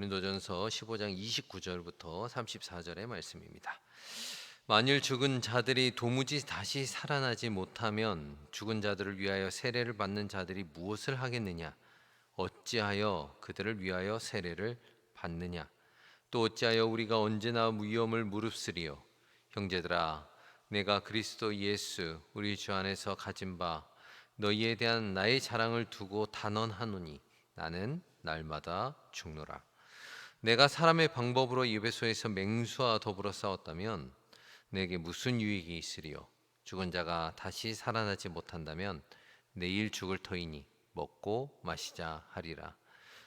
고린도전서 15장 29절부터 34절의 말씀입니다. 만일 죽은 자들이 도무지 다시 살아나지 못하면 죽은 자들을 위하여 세례를 받는 자들이 무엇을 하겠느냐? 어찌하여 그들을 위하여 세례를 받느냐? 또 어찌하여 우리가 언제나 위험을 무릅쓰리요? 형제들아, 내가 그리스도 예수 우리 주 안에서 가진 바 너희에 대한 나의 자랑을 두고 단언하노니 나는 날마다 죽노라. 내가 사람의 방법으로 에베소에서 맹수와 더불어 싸웠다면 내게 무슨 유익이 있으리요? 죽은 자가 다시 살아나지 못한다면 내일 죽을 터이니 먹고 마시자 하리라.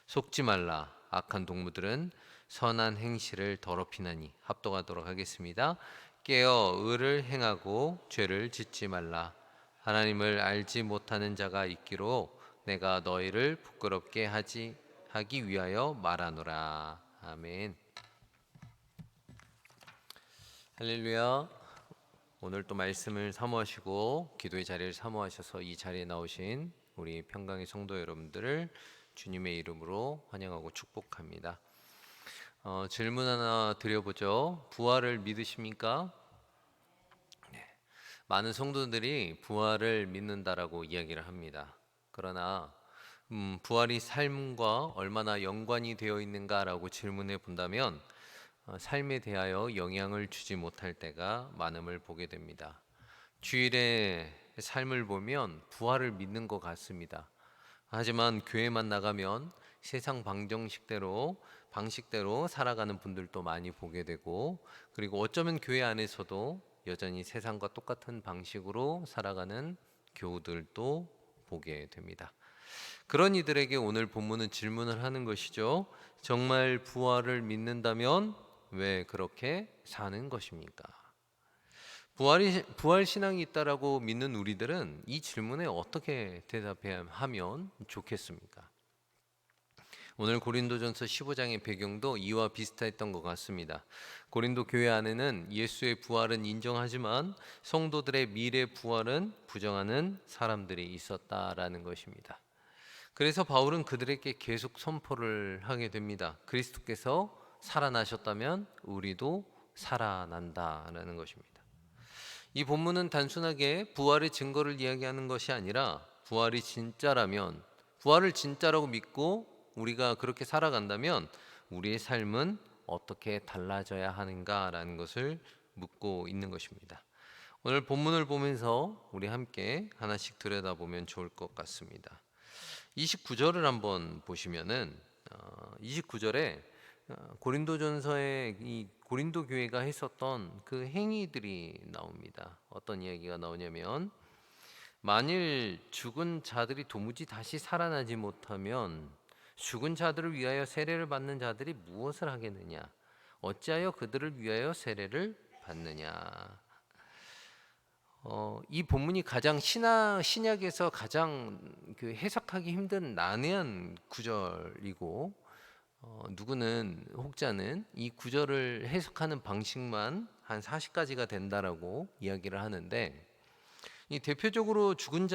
속지 말라. 악한 동무들은 선한 행실을 더럽히나니. 합독하도록 하겠습니다. 깨어 의를 행하고 죄를 짓지 말라. 하나님을 알지 못하는 자가 있기로 내가 너희를 부끄럽게 하기 위하여 말하노라. 아멘. 할렐루야. 오늘 또 말씀을 사모하시고 기도의 자리를 사모하셔서 이 자리에 나오신 우리 평강의 성도 여러분들을 주님의 이름으로 환영하고 축복합니다. 질문 하나 드려보죠. 부활을 믿으십니까? 네. 많은 성도들이 부활을 믿는다라고 이야기를 합니다. 그러나 부활이 삶과 얼마나 연관이 되어 있는가라고 질문해 본다면 삶에 대하여 영향을 주지 못할 때가 많음을 보게 됩니다. 주일의 삶을 보면 부활을 믿는 것 같습니다. 하지만 교회만 나가면 세상 방식대로 살아가는 분들도 많이 보게 되고, 그리고 어쩌면 교회 안에서도 여전히 세상과 똑같은 방식으로 살아가는 교우들도 보게 됩니다. 그런 이들에게 오늘 본문은 질문을 하는 것이죠. 정말 부활을 믿는다면 왜 그렇게 사는 것입니까? 부활 신앙이 있다라고 믿는 우리들은 이 질문에 어떻게 대답하면 좋겠습니까? 오늘 고린도전서 15장의 배경도 이와 비슷했던 것 같습니다. 고린도 교회 안에는 예수의 부활은 인정하지만 성도들의 미래 부활은 부정하는 사람들이 있었다라는 것입니다. 그래서 바울은 그들에게 계속 선포를 하게 됩니다. 그리스도께서 살아나셨다면 우리도 살아난다라는 것입니다. 이 본문은 단순하게 부활의 증거를 이야기하는 것이 아니라 부활이 진짜라면, 부활을 진짜라고 믿고 우리가 그렇게 살아간다면 우리의 삶은 어떻게 달라져야 하는가라는 것을 묻고 있는 것입니다. 오늘 본문을 보면서 우리 함께 하나씩 들여다보면 좋을 것 같습니다. 29절을 한번 보시면은 29절에 고린도전서에 이 고린도 교회가 했었던 그 행위들이 나옵니다. 어떤 이야기가 나오냐면, 만일 죽은 자들이 도무지 다시 살아나지 못하면 죽은 자들을 위하여 세례를 받는 자들이 무엇을 하겠느냐? 어찌하여 그들을 위하여 세례를 받느냐? 이 본문이 가장 신약에서 가장 그 해석하기 힘든 난해한 구절이고, 누구는 혹자는 이 구절을 해석하는 방식만 한 40가지가 된다라고 이야기를 하는데, 이 대표적으로 죽은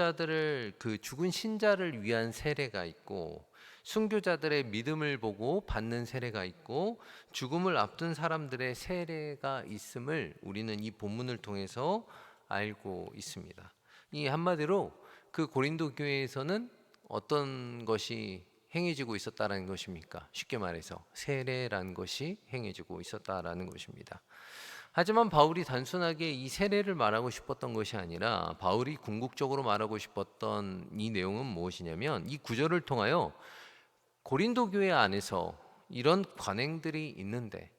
신자를 위한 세례가 있고, 순교자들의 믿음을 보고 받는 세례가 있고, 죽음을 앞둔 사람들의 세례가 있음을 우리는 이 본문을 통해서 알고 있습니다. 이 한마디로 그 고린도 교회에서는 어떤 것이 행해지고 있었다라는 것입니까? 쉽게 말해서 세례라는 것이 행해지고 있었다라는 것입니다. 하지만 바울이 단순하게 이 세례를 말하고 싶었던 것이 아니라 바울이 궁극적으로 말하고 싶었던 이 내용은 무엇이냐면, 이 구절을 통하여 고린도 교회 안에서 이런 관행들이 있는데,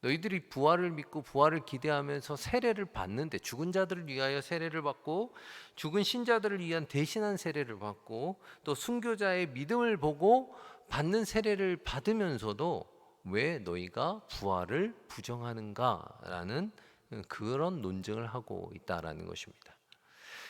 너희들이 부활을 믿고 부활을 기대하면서 세례를 받는데, 죽은 자들을 위하여 세례를 받고 죽은 신자들을 위한 대신한 세례를 받고 또 순교자의 믿음을 보고 받는 세례를 받으면서도 왜 너희가 부활을 부정하는가라는 그런 논증을 하고 있다라는 것입니다.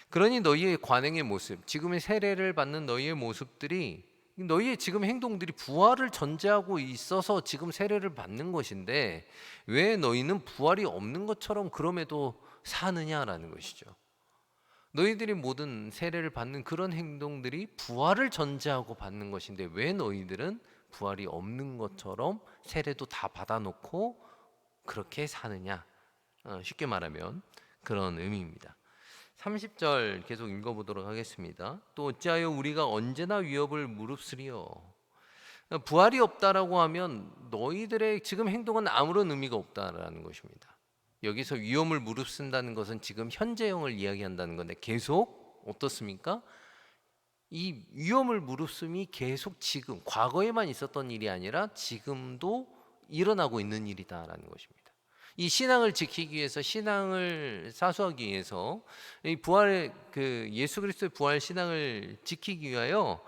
그러니 너희의 관행의 모습, 지금의 세례를 받는 너희의 모습들이, 너희의 지금 행동들이 부활을 전제하고 있어서 지금 세례를 받는 것인데 왜 너희는 부활이 없는 것처럼 그럼에도 사느냐라는 것이죠. 너희들이 모든 세례를 받는 그런 행동들이 부활을 전제하고 받는 것인데 왜 너희들은 부활이 없는 것처럼 세례도 다 받아놓고 그렇게 사느냐? 쉽게 말하면 그런 의미입니다. 30절 계속 읽어보도록 하겠습니다. 또 어찌하여 우리가 언제나 위협을 무릅쓰리요? 부활이 없다라고 하면 너희들의 지금 행동은 아무런 의미가 없다라는 것입니다. 여기서 위험을 무릅쓴다는 것은 지금 현재형을 이야기한다는 건데 계속 어떻습니까? 이 위험을 무릅쓰미 계속 지금 과거에만 있었던 일이 아니라 지금도 일어나고 있는 일이다라는 것입니다. 이 신앙을 지키기 위해서 신앙을 사수하기 위해서 이 부활의 예수 그리스도의 부활 신앙을 지키기 위하여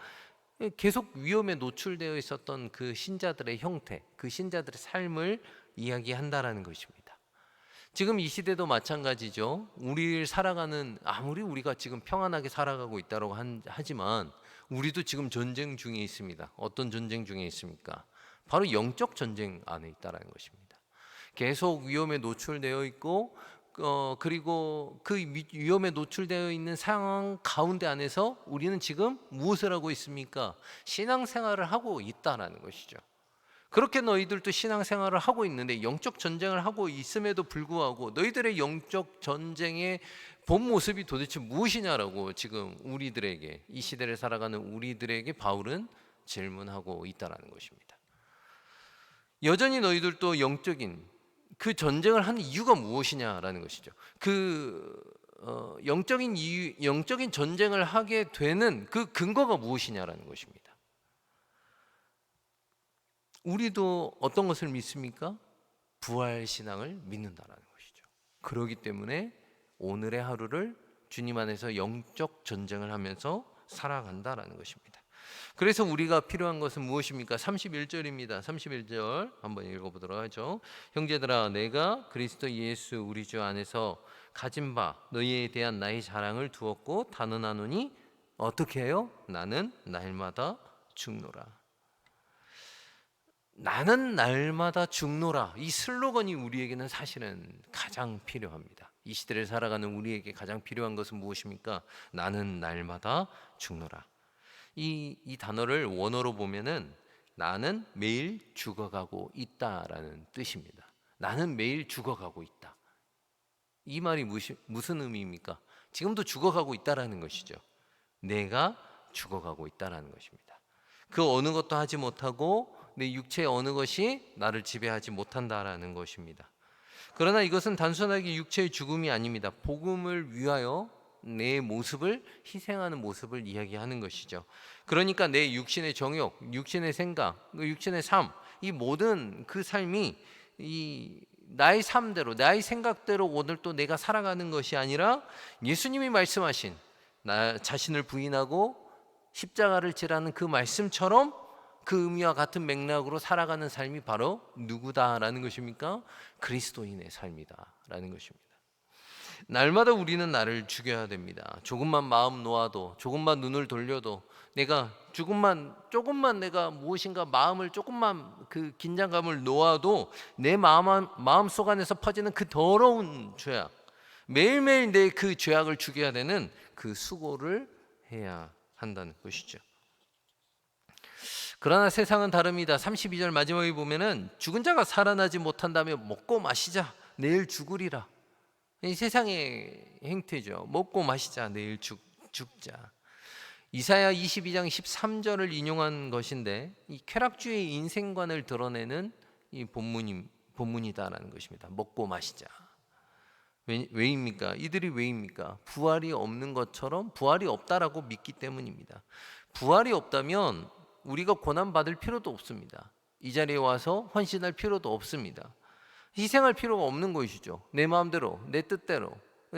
계속 위험에 노출되어 있었던 그 신자들의 형태, 그 신자들의 삶을 이야기한다라는 것입니다. 지금 이 시대도 마찬가지죠. 우리를 살아가는 아무리 우리가 지금 평안하게 살아가고 있다고 하지만 우리도 지금 전쟁 중에 있습니다. 어떤 전쟁 중에 있습니까? 바로 영적 전쟁 안에 있다라는 것입니다. 계속 위험에 노출되어 있고 그리고 그 위험에 노출되어 있는 상황 가운데 안에서 우리는 지금 무엇을 하고 있습니까? 신앙생활을 하고 있다라는 것이죠. 그렇게 너희들도 신앙생활을 하고 있는데 영적 전쟁을 하고 있음에도 불구하고 너희들의 영적 전쟁의 본 모습이 도대체 무엇이냐라고 지금 우리들에게 이 시대를 살아가는 우리들에게 바울은 질문하고 있다라는 것입니다. 여전히 너희들도 영적인 그 전쟁을 하는 이유가 무엇이냐라는 것이죠. 영적인 이유, 영적인 전쟁을 하게 되는 그 근거가 무엇이냐라는 것입니다. 우리도 어떤 것을 믿습니까? 부활 신앙을 믿는다라는 것이죠. 그렇기 때문에 오늘의 하루를 주님 안에서 영적 전쟁을 하면서 살아간다라는 것입니다. 그래서 우리가 필요한 것은 무엇입니까? 31절입니다. 31절 한번 읽어보도록 하죠. 형제들아, 내가 그리스도 예수 우리 주 안에서 가진 바 너희에 대한 나의 자랑을 두었고 단언하노니 어떻게 해요? 나는 날마다 죽노라. 나는 날마다 죽노라. 이 슬로건이 우리에게는 사실은 가장 필요합니다. 이 시대를 살아가는 우리에게 가장 필요한 것은 무엇입니까? 나는 날마다 죽노라. 이 단어를 원어로 보면은 나는 매일 죽어가고 있다라는 뜻입니다. 나는 매일 죽어가고 있다. 이 말이 무슨 의미입니까? 지금도 죽어가고 있다라는 것이죠. 내가 죽어가고 있다라는 것입니다. 그 어느 것도 하지 못하고 내 육체의 어느 것이 나를 지배하지 못한다라는 것입니다. 그러나 이것은 단순하게 육체의 죽음이 아닙니다. 복음을 위하여 내 모습을 희생하는 모습을 이야기하는 것이죠. 그러니까 내 육신의 정욕, 육신의 생각, 육신의 삶, 이 모든 그 삶이 이 나의 삶대로, 나의 생각대로 오늘 또 내가 살아가는 것이 아니라 예수님이 말씀하신 나 자신을 부인하고 십자가를 지라는 그 말씀처럼 그 의미와 같은 맥락으로 살아가는 삶이 바로 누구다라는 것입니까? 그리스도인의 삶이다라는 것입니다. 날마다 우리는 나를 죽여야 됩니다. 조금만 마음 놓아도, 조금만 눈을 돌려도, 내가 조금만 내가 무엇인가 마음을 조금만 그 긴장감을 놓아도 내 마음속 안에서 퍼지는 그 더러운 죄악, 매일매일 내 그 죄악을 죽여야 되는 그 수고를 해야 한다는 것이죠. 그러나 세상은 다릅니다. 32절 마지막에 보면은 죽은 자가 살아나지 못한다면 먹고 마시자 내일 죽으리라. 이 세상의 행태죠. 먹고 마시자 내일 죽자. 이사야 22장 13절을 인용한 것인데 이 쾌락주의 인생관을 드러내는 이 본문이다라는 것입니다. 먹고 마시자. 왜입니까? 이들이 왜입니까? 부활이 없는 것처럼 부활이 없다라고 믿기 때문입니다. 부활이 없다면 우리가 고난받을 필요도 없습니다. 이 자리에 와서 헌신할 필요도 없습니다. 희생할 필요가 없는 것이죠. 내 마음대로, 내 뜻대로,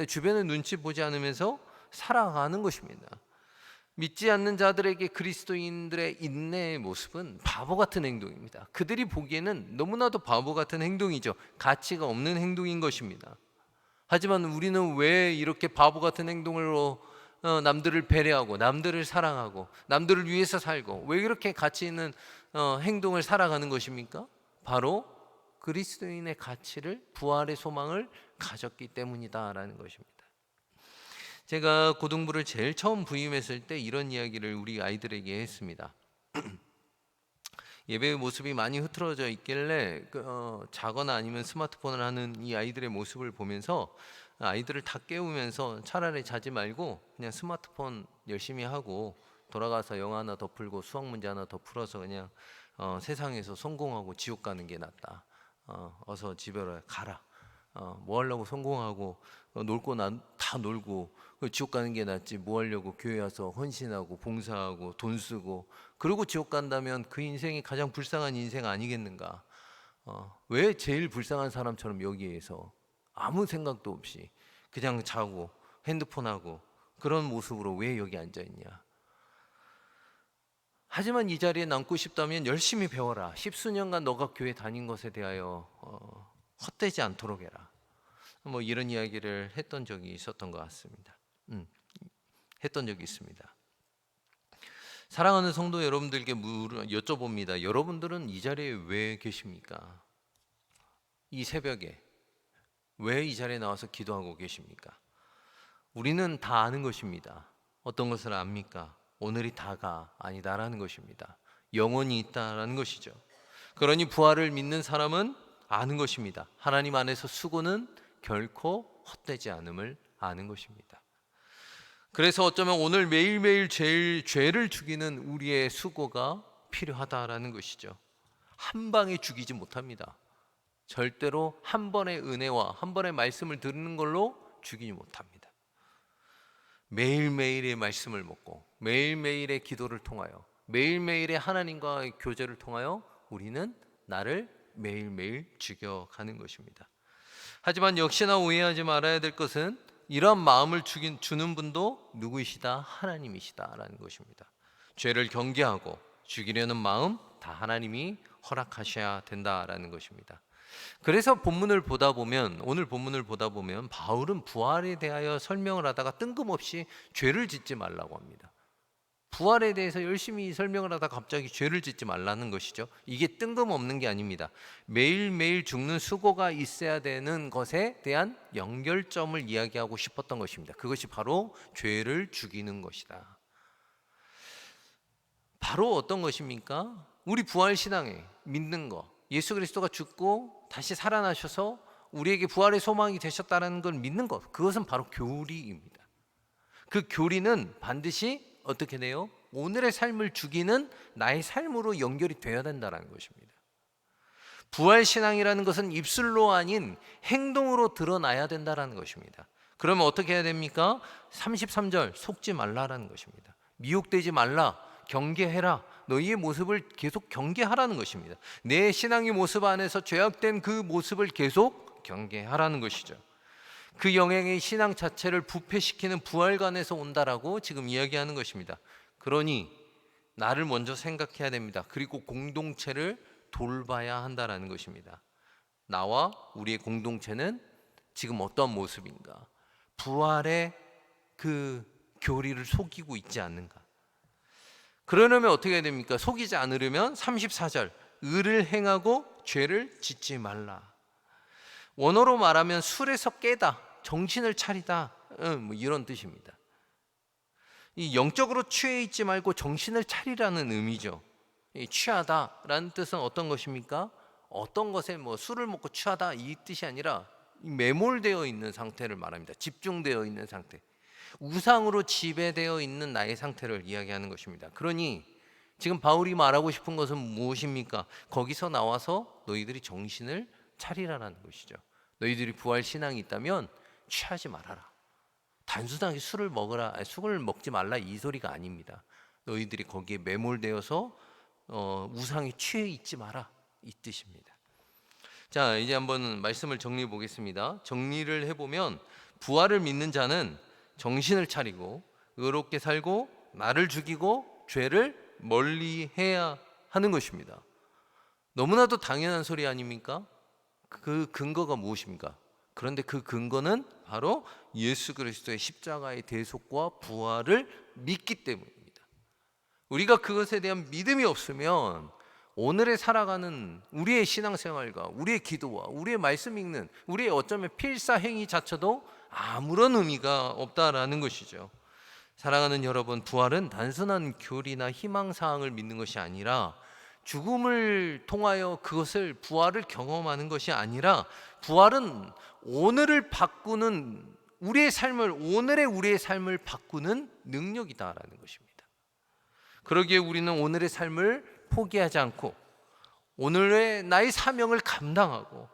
주변의 눈치 보지 않으면서 살아가는 것입니다. 믿지 않는 자들에게 그리스도인들의 인내의 모습은 바보 같은 행동입니다. 그들이 보기에는 너무나도 바보 같은 행동이죠. 가치가 없는 행동인 것입니다. 하지만 우리는 왜 이렇게 바보 같은 행동으로 남들을 배려하고 남들을 사랑하고 남들을 위해서 살고 왜 이렇게 가치 있는 행동을 살아가는 것입니까? 바로 그리스도인의 가치를, 부활의 소망을 가졌기 때문이다라는 것입니다. 제가 고등부를 제일 처음 부임했을 때 이런 이야기를 우리 아이들에게 했습니다. 예배의 모습이 많이 흐트러져 있길래 자거나 아니면 스마트폰을 하는 이 아이들의 모습을 보면서 아이들을 다 깨우면서 차라리 자지 말고 그냥 스마트폰 열심히 하고 돌아가서 영화 하나 더 풀고 수학 문제 하나 더 풀어서 그냥 세상에서 성공하고 지옥 가는 게 낫다. 어서 집으로 가라. 뭐 하려고 성공하고 놀 거 다 놀고 지옥 가는 게 낫지. 뭐 하려고 교회 와서 헌신하고 봉사하고 돈 쓰고 그러고 지옥 간다면 그 인생이 가장 불쌍한 인생 아니겠는가. 왜 제일 불쌍한 사람처럼 여기에서 아무 생각도 없이 그냥 자고 핸드폰하고 그런 모습으로 왜 여기 앉아있냐. 하지만 이 자리에 남고 싶다면 열심히 배워라. 10수년간 너가 교회 다닌 것에 대하여 헛되지 않도록 해라. 뭐 이런 이야기를 했던 적이 있었던 것 같습니다. 했던 적이 있습니다. 사랑하는 성도 여러분들께 여쭤봅니다. 여러분들은 이 자리에 왜 계십니까? 이 새벽에 왜 이 자리에 나와서 기도하고 계십니까? 우리는 다 아는 것입니다. 어떤 것을 압니까? 오늘이 다가 아니다라는 것입니다. 영원히 있다라는 것이죠. 그러니 부활을 믿는 사람은 아는 것입니다. 하나님 안에서 수고는 결코 헛되지 않음을 아는 것입니다. 그래서 어쩌면 오늘 매일매일 죄를 죽이는 우리의 수고가 필요하다라는 것이죠. 한 방에 죽이지 못합니다. 절대로 한 번의 은혜와 한 번의 말씀을 듣는 걸로 죽이지 못합니다. 매일매일의 말씀을 먹고 매일매일의 기도를 통하여 매일매일의 하나님과의 교제를 통하여 우리는 나를 매일매일 죽여가는 것입니다. 하지만 역시나 오해하지 말아야 될 것은 이러한 마음을 주는 분도 누구이시다? 하나님이시다라는 것입니다. 죄를 경계하고 죽이려는 마음 다 하나님이 허락하셔야 된다라는 것입니다. 그래서 오늘 본문을 보다 보면 바울은 부활에 대하여 설명을 하다가 뜬금없이 죄를 짓지 말라고 합니다. 부활에 대해서 열심히 설명을 하다가 갑자기 죄를 짓지 말라는 것이죠. 이게 뜬금없는 게 아닙니다. 매일매일 죽는 수고가 있어야 되는 것에 대한 연결점을 이야기하고 싶었던 것입니다. 그것이 바로 죄를 죽이는 것이다. 바로 어떤 것입니까? 우리 부활신앙에 믿는 것, 예수 그리스도가 죽고 다시 살아나셔서 우리에게 부활의 소망이 되셨다는 걸 믿는 것, 그것은 바로 교리입니다. 그 교리는 반드시 어떻게 돼요? 오늘의 삶을 죽이는 나의 삶으로 연결이 되어야 된다는 것입니다. 부활신앙이라는 것은 입술로 아닌 행동으로 드러나야 된다는 것입니다. 그러면 어떻게 해야 됩니까? 33절 속지 말라라는 것입니다. 미혹되지 말라, 경계해라. 너희의 모습을 계속 경계하라는 것입니다. 내 신앙의 모습 안에서 죄악된 그 모습을 계속 경계하라는 것이죠. 그 영향의 신앙 자체를 부패시키는 부활관에서 온다라고 지금 이야기하는 것입니다. 그러니 나를 먼저 생각해야 됩니다. 그리고 공동체를 돌봐야 한다라는 것입니다. 나와 우리의 공동체는 지금 어떤 모습인가? 부활의 그 교리를 속이고 있지 않는가? 그러려면 어떻게 해야 됩니까? 속이지 않으려면 34절 의를 행하고 죄를 짓지 말라. 원어로 말하면 술에서 깨다, 정신을 차리다, 뭐 이런 뜻입니다. 이 영적으로 취해 있지 말고 정신을 차리라는 의미죠. 이 취하다라는 뜻은 어떤 것입니까? 어떤 것에 뭐 술을 먹고 취하다 이 뜻이 아니라 매몰되어 있는 상태를 말합니다. 집중되어 있는 상태, 우상으로 지배되어 있는 나의 상태를 이야기하는 것입니다. 그러니 지금 바울이 말하고 싶은 것은 무엇입니까? 거기서 나와서 너희들이 정신을 차리라는 것이죠. 너희들이 부활 신앙이 있다면 취하지 말아라. 단순하게 술을 먹지 말라 이 소리가 아닙니다. 너희들이 거기에 매몰되어서 우상에 취해 있지 마라 이 뜻입니다. 자, 이제 한번 말씀을 정리해 보겠습니다. 정리를 해보면 부활을 믿는 자는 정신을 차리고 의롭게 살고 나를 죽이고 죄를 멀리해야 하는 것입니다. 너무나도 당연한 소리 아닙니까? 그 근거가 무엇입니까? 그런데 그 근거는 바로 예수 그리스도의 십자가의 대속과 부활을 믿기 때문입니다. 우리가 그것에 대한 믿음이 없으면 오늘에 살아가는 우리의 신앙생활과 우리의 기도와 우리의 말씀 읽는 우리의 어쩌면 필사행위 자체도 아무런 의미가 없다라는 것이죠. 사랑하는 여러분, 부활은 단순한 교리나 희망사항을 믿는 것이 아니라 죽음을 통하여 그것을 부활을 경험하는 것이 아니라 부활은 오늘을 바꾸는 오늘의 우리의 삶을 바꾸는 능력이다라는 것입니다. 그러기에 우리는 오늘의 삶을 포기하지 않고 오늘의 나의 사명을 감당하고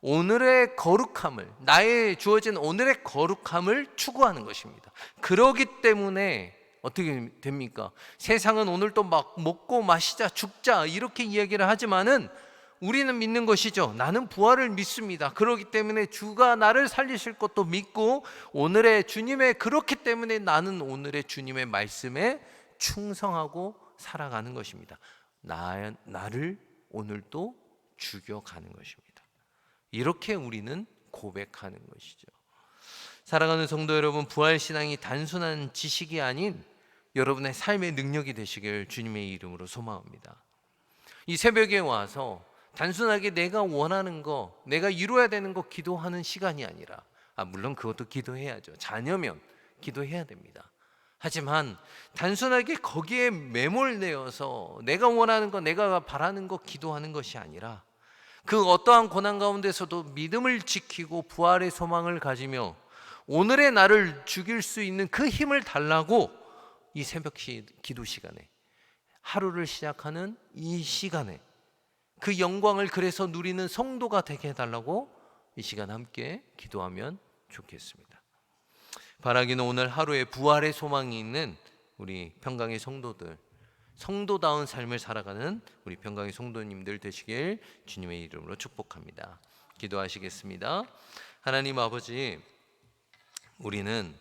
오늘의 거룩함을, 나의 주어진 오늘의 거룩함을 추구하는 것입니다. 그러기 때문에 어떻게 됩니까? 세상은 오늘 또 막 먹고 마시자 죽자 이렇게 이야기를 하지만은 우리는 믿는 것이죠. 나는 부활을 믿습니다. 그렇기 때문에 주가 나를 살리실 것도 믿고 오늘의 주님의, 그렇기 때문에 나는 오늘의 주님의 말씀에 충성하고 살아가는 것입니다. 나를 오늘도 죽여가는 것입니다. 이렇게 우리는 고백하는 것이죠. 사랑하는 성도 여러분, 부활신앙이 단순한 지식이 아닌 여러분의 삶의 능력이 되시길 주님의 이름으로 소망합니다. 이 새벽에 와서 단순하게 내가 원하는 거, 내가 이루어야 되는 거 기도하는 시간이 아니라, 물론 그것도 기도해야죠. 자녀면 기도해야 됩니다. 하지만 단순하게 거기에 매몰되어서 내가 원하는 거, 내가 바라는 거 기도하는 것이 아니라 그 어떠한 고난 가운데서도 믿음을 지키고 부활의 소망을 가지며 오늘의 나를 죽일 수 있는 그 힘을 달라고 이 새벽 기도 시간에, 하루를 시작하는 이 시간에 그 영광을 그래서 누리는 성도가 되게 해달라고 이 시간 함께 기도하면 좋겠습니다. 바라기는 오늘 하루에 부활의 소망이 있는 우리 평강의 성도들, 성도다운 삶을 살아가는 우리 평강의 성도님들 되시길 주님의 이름으로 축복합니다. 기도하시겠습니다. 하나님 아버지, 우리는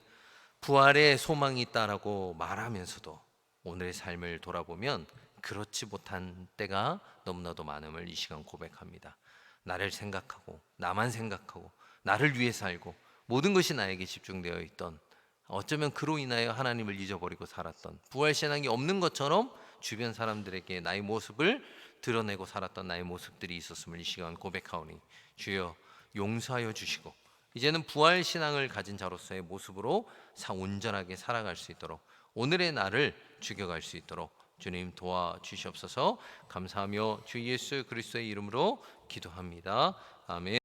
부활의 소망이 있다라고 말하면서도 오늘의 삶을 돌아보면 그렇지 못한 때가 너무나도 많음을 이 시간 고백합니다. 나를 생각하고 나만 생각하고 나를 위해 살고 모든 것이 나에게 집중되어 있던, 어쩌면 그로 인하여 하나님을 잊어버리고 살았던, 부활신앙이 없는 것처럼 주변 사람들에게 나의 모습을 드러내고 살았던 나의 모습들이 있었음을 이 시간 고백하오니 주여 용서하여 주시고 이제는 부활신앙을 가진 자로서의 모습으로 온전하게 살아갈 수 있도록, 오늘의 나를 죽여갈 수 있도록 주님 도와주시옵소서. 감사하며 주 예수 그리스도의 이름으로 기도합니다. 아멘.